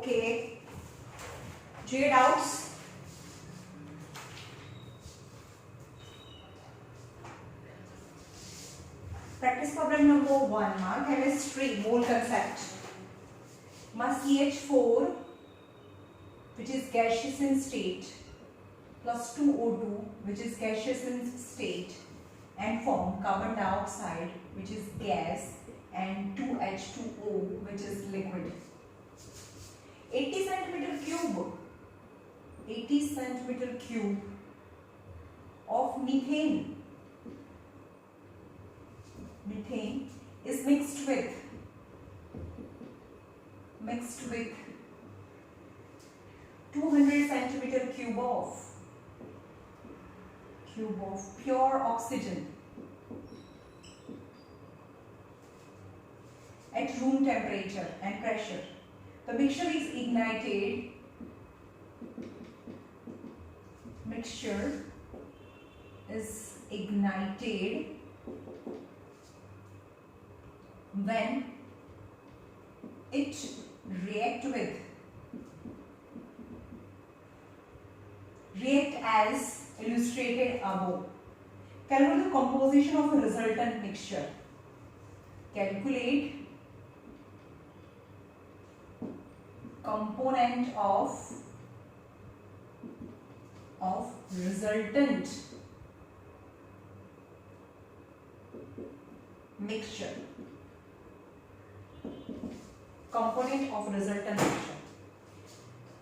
Okay. Do you have doubts? Practice problem number 1 માં chemistry mole concept માં CH4 which is gaseous in state plus 2O2 which is gaseous in state and form carbon dioxide which is gas and 2H2O which is liquid. 80 centimeter cube of methane is mixed with 200 centimeter cube of pure oxygen at room temperature and pressure. The mixture is ignited when it react as illustrated above. Calculate the composition of a resultant mixture. Calculate component of resultant mixture.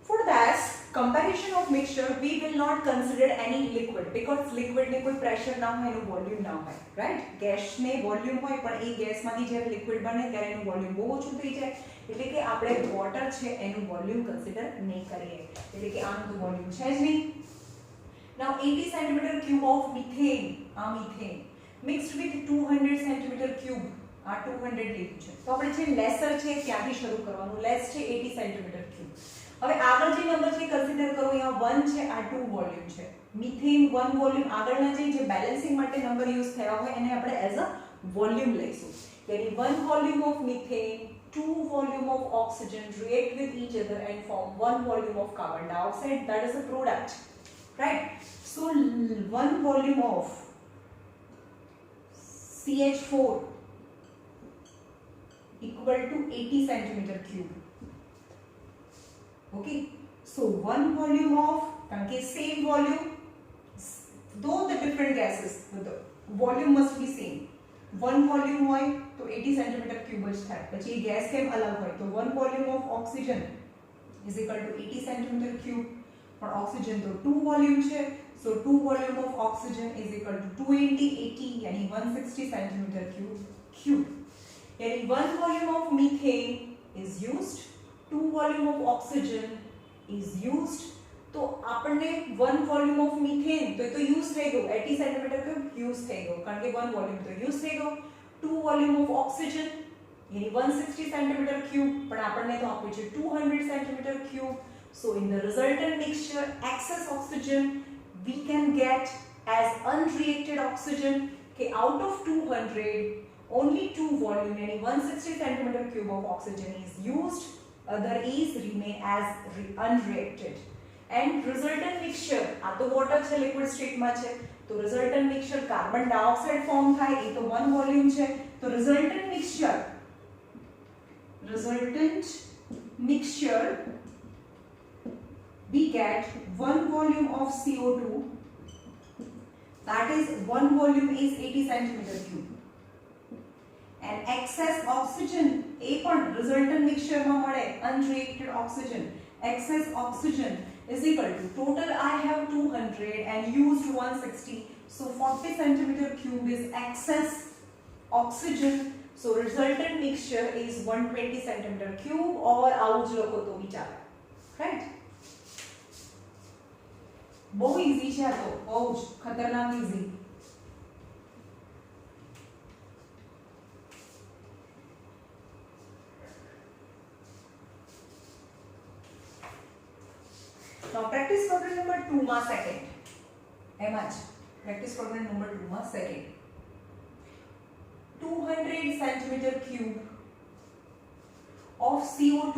For that comparison of mixture, we will not consider any liquid because liquid ने कोई pressure ना हो एनु volume ना हो, right? Gas ने volume હોય પણ એ gas માંથી જ્યારે liquid બને ત્યારે એનું volume બહુ ઓછું થઈ જાય એટલે કે આપણે water છે એનું volume consider નહીં કરીએ એટલે કે આનું તો volume છે જ નહીં. Now 80 centimeter cube of methane mixed with 200 centimeter cube આ 200 લીધું છે તો આપણે જે લેસર છે ક્યાંથી શરૂ કરવાનું લેસ છે 80 centimeter cube. હવે આગળ જે નંબર છે કન્સિડર કરો અહીંયા 1 છે આ 2 વોલ્યુમ છે મિથેન 1 વોલ્યુમ આગળના જે બેલેન્સિંગ માટે નંબર યુઝ થયા હોય એને આપણે એઝ અ વોલ્યુમ લઈશું यानी 1 volume of methane 2 volume of oxygen react with each other and form 1 volume of carbon dioxide that is a product, right? So 1 volume of CH4 equal to 80 centimeter cube. Okay, so 1 volume of same volume though the different gases but the volume must be same. 1 volume હોય તો 80 centimeter cube જ થાય પછી gas કેમ અલગ હોય તો 1 volume of oxygen is equal to 80 centimeter cube પણ oxygen તો 2 volume છે so 2 volume of oxygen is equal to 280 यानी 160 centimeter cube यानी 1 volume of methane is used 2 volume of oxygen is used तो આપણને 1 volume of methane તો use થઈ ગયો 80 centimeter cube यूज થઈ ગયો કારણ કે 1 volume તો यूज થઈ ગયો 2 volume of oxygen यानी 160 centimeter cube પણ આપણને તો આપ્યું છે 200 centimeter cube so in the resultant mixture excess oxygen we can get as unreacted oxygen okay out of 200 only 2 volume यानी 160 centimeter cube of oxygen is used other is remain as unreacted and resultant mixture આ તો water છે liquid સ્ટેટમાં છે તો resultant mixture carbon dioxide form થાય એ તો 1 volume છે તો resultant mixture we get 1 volume of CO2 that is 1 volume is 80 centimeter cube and excess oxygen a પણ resultant mixture માં મળે unreacted oxygen excess oxygen is equal to total I have 200 and used 160 so 40 centimeter cube is excess oxygen so resultant mixture is 120 centimeter cube or આવું જ લખો તો બી ચાલે right બહુ easy છે આ તો બહુ જ ખતરનાક easy. Now practice problem number 2 માં second એમાં જ practice problem number 2 માં second 200 centimeter cube of CO2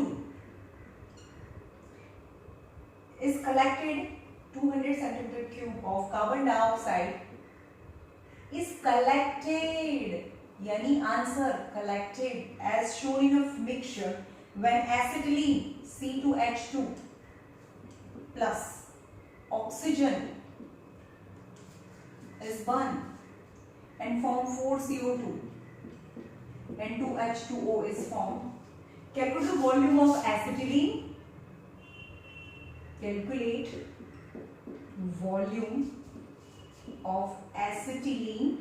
is collected, 200 centimeter cube of carbon dioxide is collected, yani answer collected as shown in a mixture when acetylene C2H2 plus oxygen is burned and form 4CO2 and 2H2O is formed. Calculate the volume of acetylene. Calculate volume of acetylene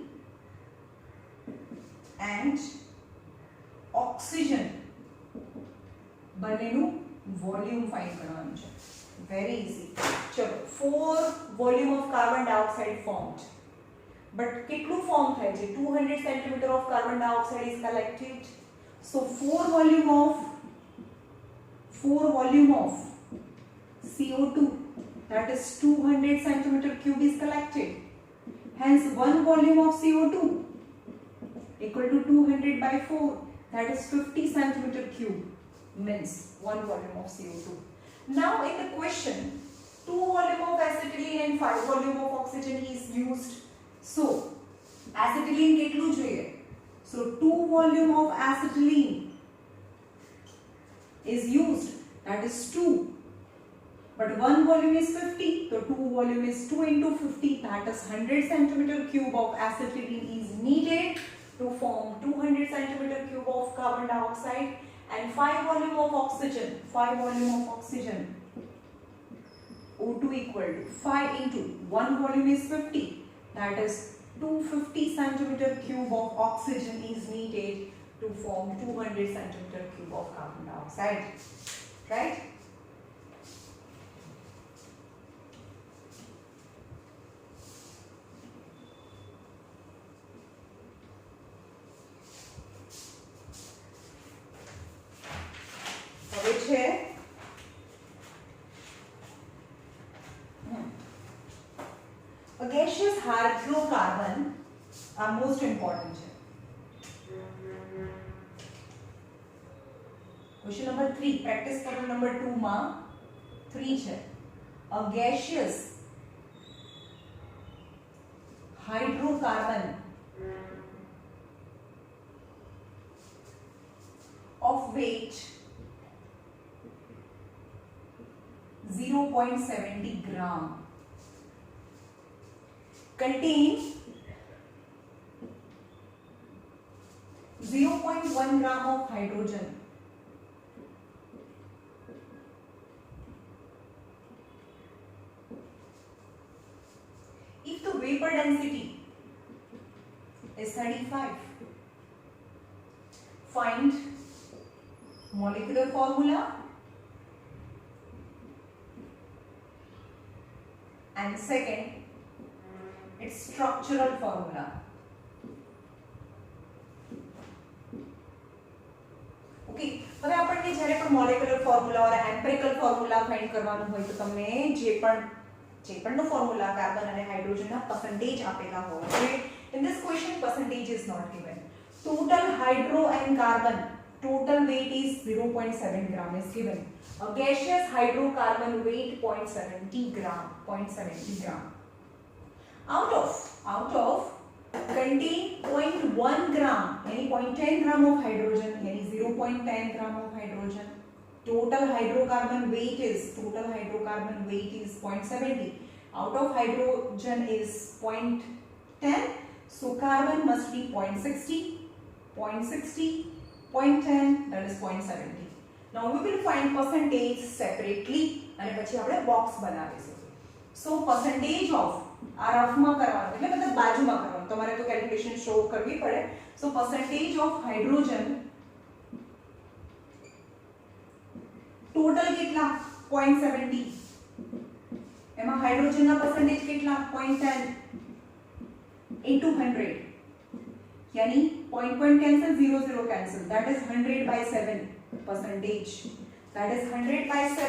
and oxygen. બંનેનું volume find કરવાનું છે. Very easy. ચલો 4 volume of carbon dioxide formed. But કેટલું form થાય છે? 200 centimetre of carbon dioxide is collected. So 4 volume of CO2, that is 200 centimeter cube is collected. Hence 1 volume of CO2 equal to 200 by 4, that is 50 centimeter cube, means 1 volume of CO2. Now in the question, 2 volume of acetylene and 5 volume of oxygen is used. So acetylene કેટલું જોઈએ? So 2 volume of acetylene is used, that is 2. But 1 volume is 50, so 2 volume is 2 into 50, that is 100 centimeter cube of acetylene is needed to form 200 centimeter cube of carbon dioxide, and 5 volume of oxygen. 5 volume of oxygen, O2 equal to 5 into 1 volume is 50, that is 250 centimeter cube of oxygen is needed to form 200 centimeter cube of carbon dioxide. Right? હવે છે a gaseous hydrocarbon are most important છે. Question number 3, practice problem number 2 માં 3 છે. A gaseous hydrocarbon of weight 0.70 gram contain 0.1 gram of hydrogen. If the vapor density is 35, find molecular formula and second its structural formula. Okay, હવે આપણને જ્યારે પણ molecular formula ઓર empirical formula find કરવાનું હોય તો તમને જે પણનો ફોર્મ્યુલા કાર્બન અને હાઇડ્રોજનના પરસેન્ટેજ આપેલા હોય છે. In this question percentage is not given. Total hydro and carbon total weight is 0.7 gram is given. A gaseous hydrocarbon weight 0.70 gram. Out of contain 0.1 gram, यानी 0.10 gram of hydrogen, यानी 0.10 gram of hydrogen. Total hydrocarbon weight is 0.70. Out of hydrogen is 0.10, so carbon must be 0.60, 0.10, that is 0.70. Now we will find percentage separately અને પછી આપણે box બનાવીશું. So percentage of આ રફમાં કરવાનું એટલે મતલબ બાજુમાં કરવાનું, તમારે તો કેલ્ક્યુલેશન શો કરવી પડે. So percentage of hydrogen total કેટલા 0.70, એમાં હાઇડ્રોજનના percentage કેટલા 0.10 into 100, यानी point cancel, 0 cancel, that is 100 by 7 percentage, that is 100 by 7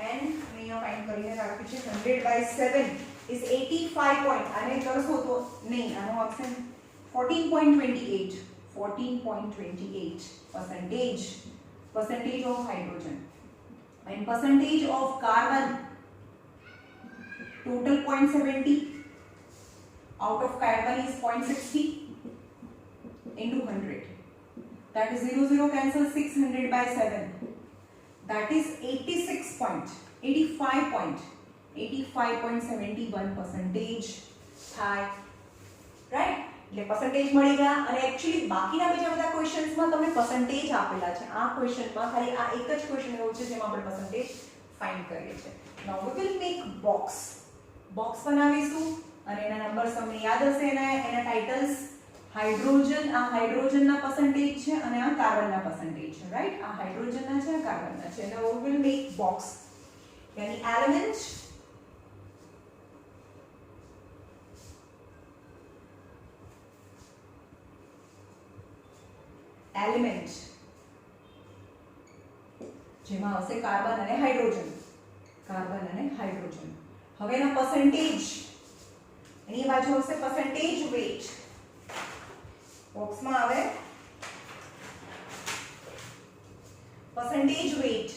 and અહીંયા ફાઇન્ડ કરીને રાખ્યું છે 100 by 7 is 85 point, આને કરશો તો નહીં, આનો option 14.28 percentage of hydrogen. and percentage of carbon, total 0.70, out of carbon is 0.60 into 100, that is 0 0 cancel, 600 by 7, that is 85.71 percentage થાય, રાઈટ? એટલે percentage મળી ગયા. અને એક્ચ્યુઅલી બાકીના બીજા બધા ક્વેશ્ચન્સમાં તમને percentage આપેલા છે. આ ક્વેશ્ચનમાં ખાલી આ એક જ ક્વેશ્ચન એવું છે જેમાં આપણે percentage ફાઇન્ડ કરીએ છીએ. નાઉ વી વિલ મેક બોક્સ બનાવીશું અને એના નંબર્સ તમને યાદ હશે. એના ટાઇટલ્સ હાઇડ્રોજન, આ હાઇડ્રોજનના percentage છે અને આ કાર્બનના percentage છે, રાઈટ? આ હાઇડ્રોજનના છે, આ કાર્બનના છે. નાઉ વી વિલ મેક બોક્સ, यानी एलिमेंट જેમાં હશે કાર્બન અને હાઇડ્રોજન, હવે એનો percentage, એની બાજુ હશે percentage weight. બોક્સમાં આવે percentage weight.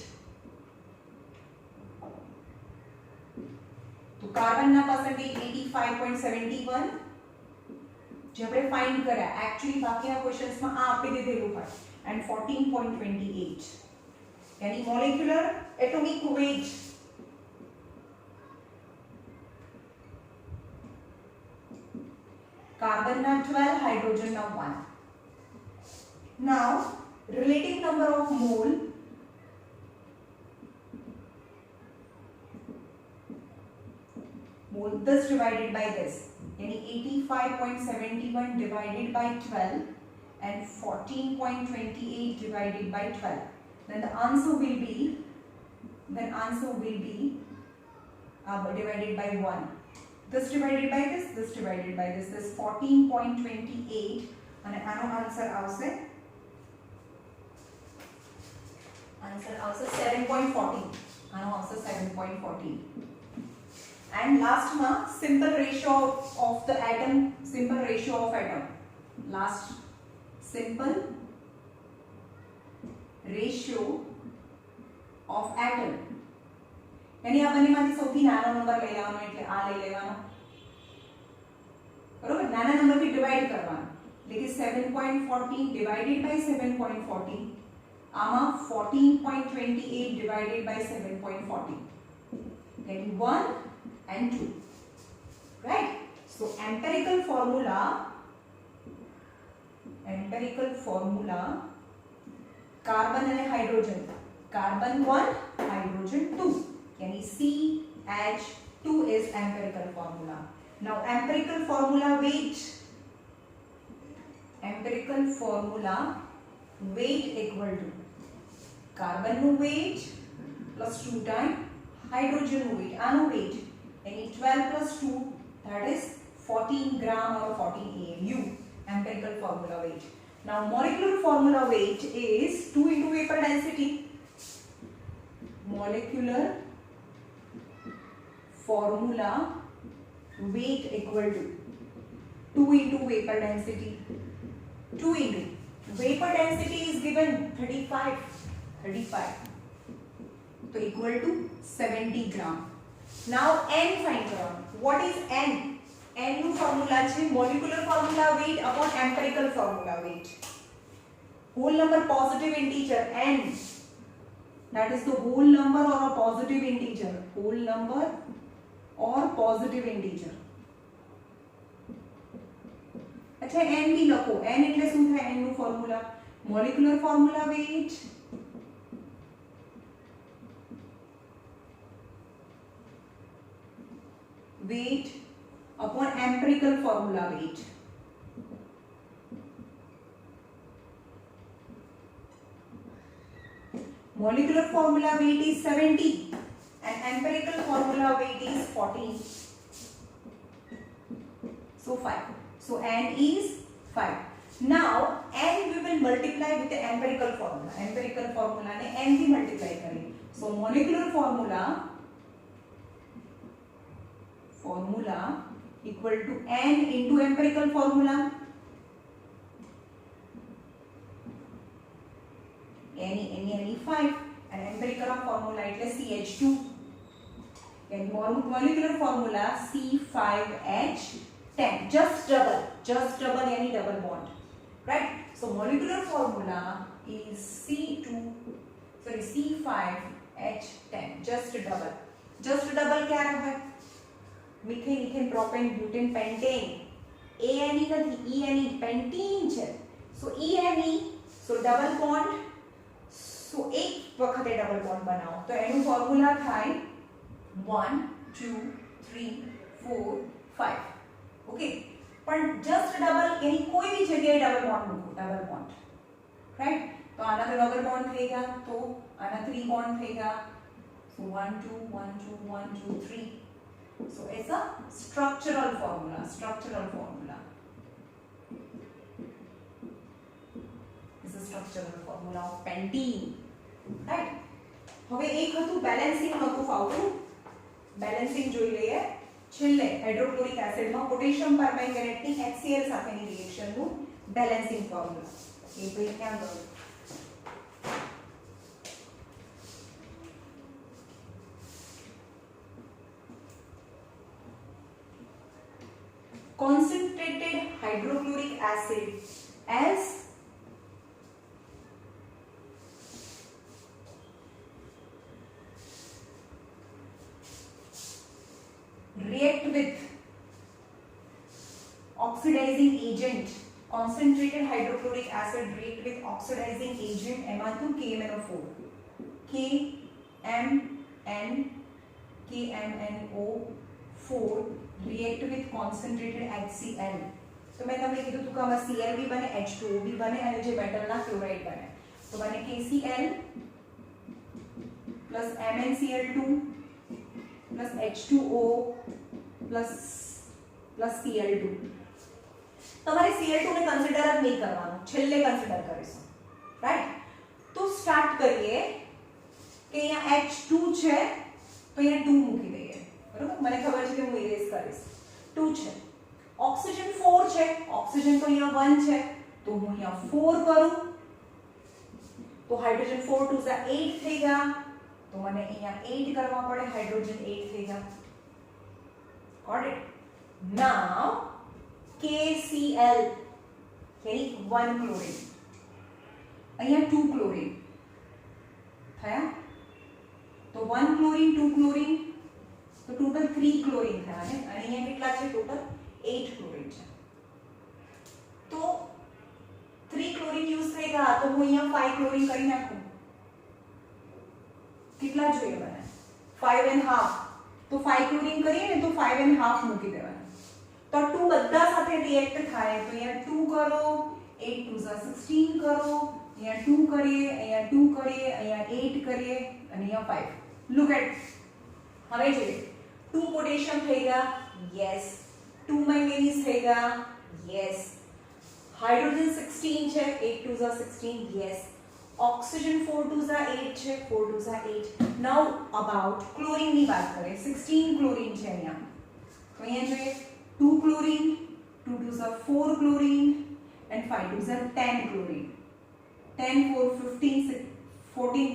तो कार्बन ना परसेंटेज 85.71 જે આપણે ફાઇન્ડ કર્યા. एक्चुअली બાકીના ક્વેશ્ચન્સ માં આ આપી દીધેલું હોય, and 14.28 यानी મોલેક્યુલર એટોમિક વેટ कार्बन ना 12, हाइड्रोजन ना 1. Now relative number of mole, this divided by this, यानी 85.71 divided by 12 and 14.28 divided by 12. Then the answer will be divided by 1. This divided by this divided by this. This 14.28 અને આનો answer આવશે 7.14. આનો આવશે 7.14. And last ma simple ratio of the atom, last simple ratio of atom, यानी આ બંનેમાંથી સૌથી નાનો નંબર લઈ લેવાનો, એટલે આ લઈ લેવાનો, બરોબર? નાના નંબરથી ડિવાઇડ કરવાનો, એટલે કે 7.14 divided by 7.14, આમાં 14.28 divided by 7.14, यानी 1 and 2, right? So empirical formula carbon and hydrogen, carbon 1 hydrogen 2, yani CH2 is empirical formula. Now empirical formula weight equal to carbon nu weight plus 2 times hydrogen nu weight, anu weight, यानी 12 plus 2, that is 14 gram or 14 AMU, empirical formula weight. Now molecular formula weight is 2 into vapor density. Molecular formula weight equal to 2 into vapor density. 2 into vapor density is given 35, so equal to 70 gram. Now n find करવાનું. What is n? n નું formula છે molecular formula weight upon empirical formula weight. Whole number positive integer n, that is the whole number or a positive integer. Whole number or positive integer. अच्छा n भी લખો. n એટલે શું થાય? n નું formula molecular formula weight upon empirical formula weight. Molecular formula weight is 70 and empirical formula weight is 14. So 5. So n is 5. Now n we will multiply with the empirical formula. Empirical formula ने n भी multiply करेंगे. So molecular formula equal to n into empirical formula, any 5, and empirical formula એટલે CH2 यानी molecular formula C5H10 just double यानी double bond, right? So molecular formula is C5H10 just double क्या है? Methane ethane propane butane pentane ANE નથી ENE pentene છે so ENE so double bond so એક વખતે double bond બનાવો તો એનું ફોર્મ્યુલા થાય 1 2 3 4 5 ઓકે પણ જસ્ટ ડબલ એની કોઈ બી જગ્યાએ ડબલ બોન્ડ મૂકો ડબલ બોન્ડ રાઈટ તો આના તો ડબલ બોન્ડ થઈ ગયા તો આના 3 બોન્ડ થઈ ગયા સો 1 2 1 2 1 2 3 so it's a structural formula is a structural formula of pentene, right? હવે એક હતું બેલેન્સિંગ નહોતું ફાવતું બેલેન્સિંગ જોઈ લઈએ છેલ્લે હાઇડ્રોક્લોરિક એસિડમાં પોટેશિયમ પરમેંગનેટની HCl સાથેની રિએક્શનનું બેલેન્સિંગ ફોર્મ્યુલા એ ભાઈ ક્યાં ગયું concentrated hydrochloric acid as react with oxidizing agent concentrated hydrochloric acid react with oxidizing agent MR2 KMNO4 KMNO4 react with concentrated HCl तो मैं તમને કીધું હતું કે આમાં Cl भी બને H2O भी બને અને જે મેટલના ક્લોરાઇડ બને તો બને KCl plus MnCl2 plus H2O plus Cl2 તમારે Cl2 ને કન્સિડર જ નહીં કરવાનું છેલ્લે કન્સિડર કરીશું રાઈટ તો સ્ટાર્ટ કરીએ કે અહીંયા H2 છે તો અહીંયા 2 મૂકી દઈએ બરોબર મને ખબર છે કે હું ઇરેઝ કરીશ 2 છે ઓક્સિજન 4 છે ઓક્સિજન તો અહીંયા 1 છે તો હું અહીંયા 4 કરું તો હાઇડ્રોજન 4 2 ઝા 8 થઈ ગયા તો મને અહીંયા 8 કરવા પડે હાઇડ્રોજન 8 થઈ ગયા ગોટ ઇટ નાउ KCl यानी 1 ક્લોરીન અહીંયા 2 ક્લોરીન થયા તો 1 ક્લોરીન 2 ક્લોરીન तो टोटल 3 क्लोरीन था ने અને અહીંયા કેટલા છે ટોટલ 8 ક્લોરીન છે તો 3 ક્લોરીન યુઝ થઈ ગયા તો હું અહીંયા 5 ક્લોરીન કરી નાખું કેટલા જોઈએ મને 5 and half તો 5 ક્લોરીન કરીએ ને તો 5 and half મૂકી દેવાના તો 2 બધા સાથે રિએક્ટ થાય તો અહીંયા 2 કરો 8 2 16 કરો અહીંયા 2 કરીએ અહીંયા 2 કરીએ અહીંયા 8 કરીએ અને અહીંયા 5 લુક એટ હવે જોઈએ 2 पोटेशियम थेगा यस 2 मैंगनीज थेगा यस हाइड्रोजन 16 છે 8 2 16 यस ऑक्सीजन 4 2 8 છે 4 2 8 नाउ अबाउट क्लोरीन ની વાત કરીએ 16 ક્લોરીન છે અહીંયા તો અહીંયા જોઈએ 2 chlorine 2 2 4 chlorine and 5 2 10 chlorine 10 4 15 14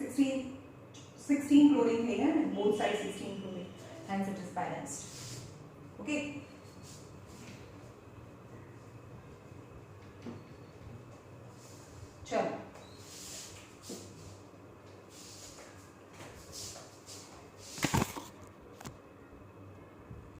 16 16 chlorine है ना both sides 16 chlorine hence it is balanced okay